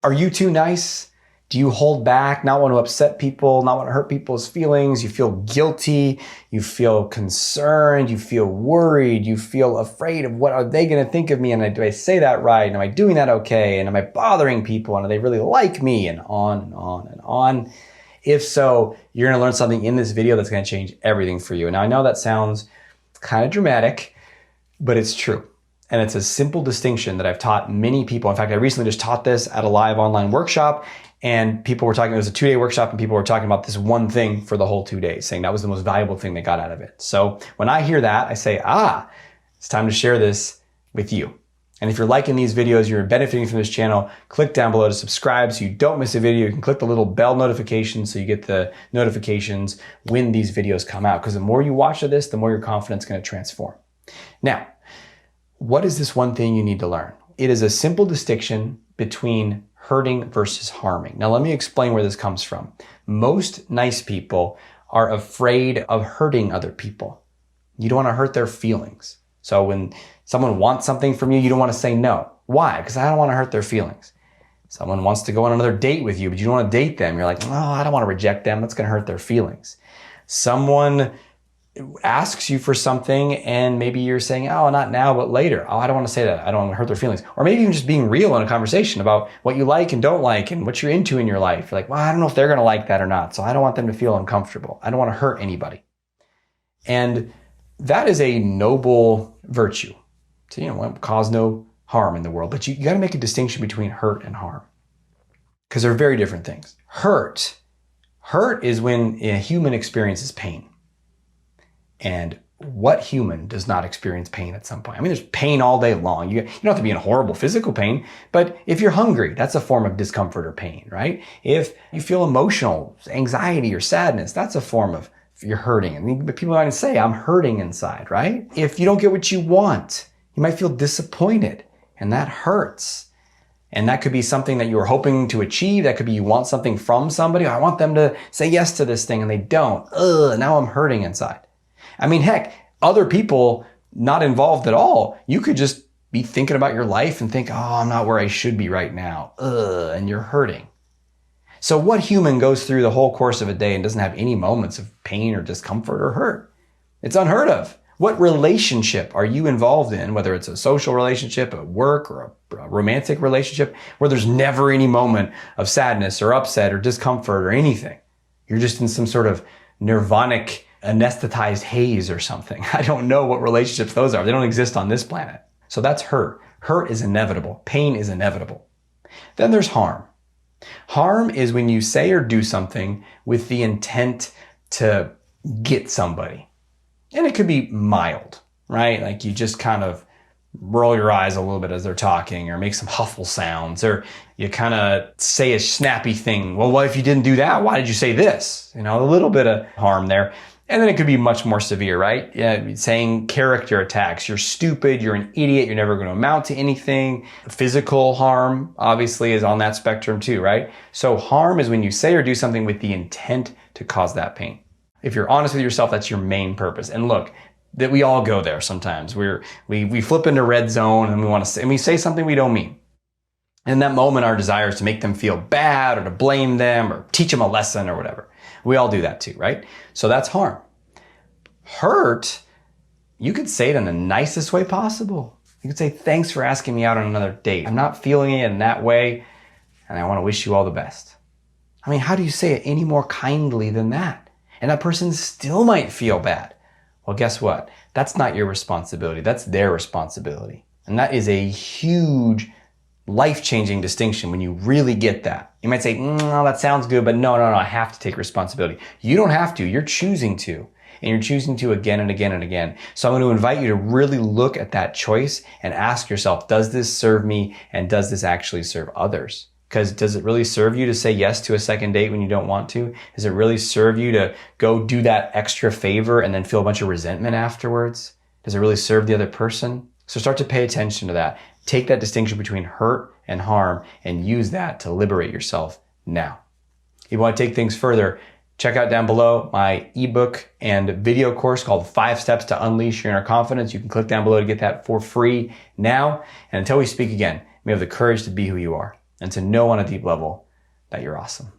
Are you too nice? Do you hold back, not want to upset people, not want to hurt people's feelings? You feel guilty, you feel concerned, you feel worried, you feel afraid of what are they going to think of me, and do I say that right, and am I doing that okay, and am I bothering people, and do they really like me, and on and on and on. If so, you're going to learn something in this video that's going to change everything for you. Now I know that sounds kind of dramatic, but it's true. And it's a simple distinction that I've taught many people. In fact, I recently just taught this at a live online workshop, and people were talking, it was a 2-day workshop, and people were talking about this one thing for the whole 2 days, saying that was the most valuable thing they got out of it. So when I hear that, I say, it's time to share this with you. And if you're liking these videos, you're benefiting from this channel, click down below to subscribe so you don't miss a video. You can click the little bell notification so you get the notifications when these videos come out. Because the more you watch of this, the more your confidence is going to transform. Now, what is this one thing you need to learn? It is a simple distinction between hurting versus harming. Now, let me explain where this comes from. Most nice people are afraid of hurting other people. You don't want to hurt their feelings. So when someone wants something from you, you don't want to say no. Why? Because I don't want to hurt their feelings. Someone wants to go on another date with you, but you don't want to date them. You're like, oh, I don't want to reject them. That's going to hurt their feelings. Someone asks you for something and maybe you're saying, oh, not now, but later. Oh, I don't want to say that. I don't want to hurt their feelings. Or maybe even just being real in a conversation about what you like and don't like and what you're into in your life. You're like, well, I don't know if they're going to like that or not. So I don't want them to feel uncomfortable. I don't want to hurt anybody. And that is a noble virtue. To, cause no harm in the world. But you got to make a distinction between hurt and harm, because they're very different things. Hurt is when a human experiences pain. And what human does not experience pain at some point? I mean, there's pain all day long. You don't have to be in horrible physical pain, but if you're hungry, that's a form of discomfort or pain, right? If you feel emotional, anxiety or sadness, that's a form of you're hurting. And people might say, I'm hurting inside, right? If you don't get what you want, you might feel disappointed, and that hurts. And that could be something that you were hoping to achieve. That could be you want something from somebody. I want them to say yes to this thing, and they don't. Now I'm hurting inside. I mean, heck, other people not involved at all, you could just be thinking about your life and think, oh, I'm not where I should be right now. And you're hurting. So what human goes through the whole course of a day and doesn't have any moments of pain or discomfort or hurt? It's unheard of. What relationship are you involved in, whether it's a social relationship, a work, or a romantic relationship, where there's never any moment of sadness or upset or discomfort or anything? You're just in some sort of nirvanic anesthetized haze or something. I don't know what relationships those are. They don't exist on this planet. So that's hurt. Hurt is inevitable. Pain is inevitable. Then there's harm. Harm is when you say or do something with the intent to get somebody. And it could be mild, right? Like you just kind of roll your eyes a little bit as they're talking, or make some huffle sounds, or you kind of say a snappy thing. Well, what if you didn't do that? Why did you say this? A little bit of harm there. And then it could be much more severe, right? Saying character attacks. You're stupid. You're an idiot. You're never going to amount to anything. Physical harm, obviously, is on that spectrum too, right? So harm is when you say or do something with the intent to cause that pain. If you're honest with yourself, that's your main purpose. And look, that we all go there sometimes. We flip into red zone and we say something we don't mean. And in that moment, our desire is to make them feel bad or to blame them or teach them a lesson or whatever. We all do that too, right? So that's harm. Hurt, you could say it in the nicest way possible. You could say, thanks for asking me out on another date. I'm not feeling it in that way, and I want to wish you all the best. I mean, how do you say it any more kindly than that? And that person still might feel bad. Well, guess what? That's not your responsibility. That's their responsibility. And that is a huge life-changing distinction when you really get that. You might say, no, that sounds good, but no, I have to take responsibility. You don't have to. You're choosing to. And you're choosing to again and again and again. So I'm going to invite you to really look at that choice and ask yourself, does this serve me, and does this actually serve others? Because does it really serve you to say yes to a second date when you don't want to? Does it really serve you to go do that extra favor and then feel a bunch of resentment afterwards? Does it really serve the other person? So start to pay attention to that. Take that distinction between hurt and harm and use that to liberate yourself now. If you want to take things further, check out down below my ebook and video course called 5 Steps to Unleash Your Inner Confidence. You can click down below to get that for free now. And until we speak again, may you have the courage to be who you are. and to know on a deep level that you're awesome.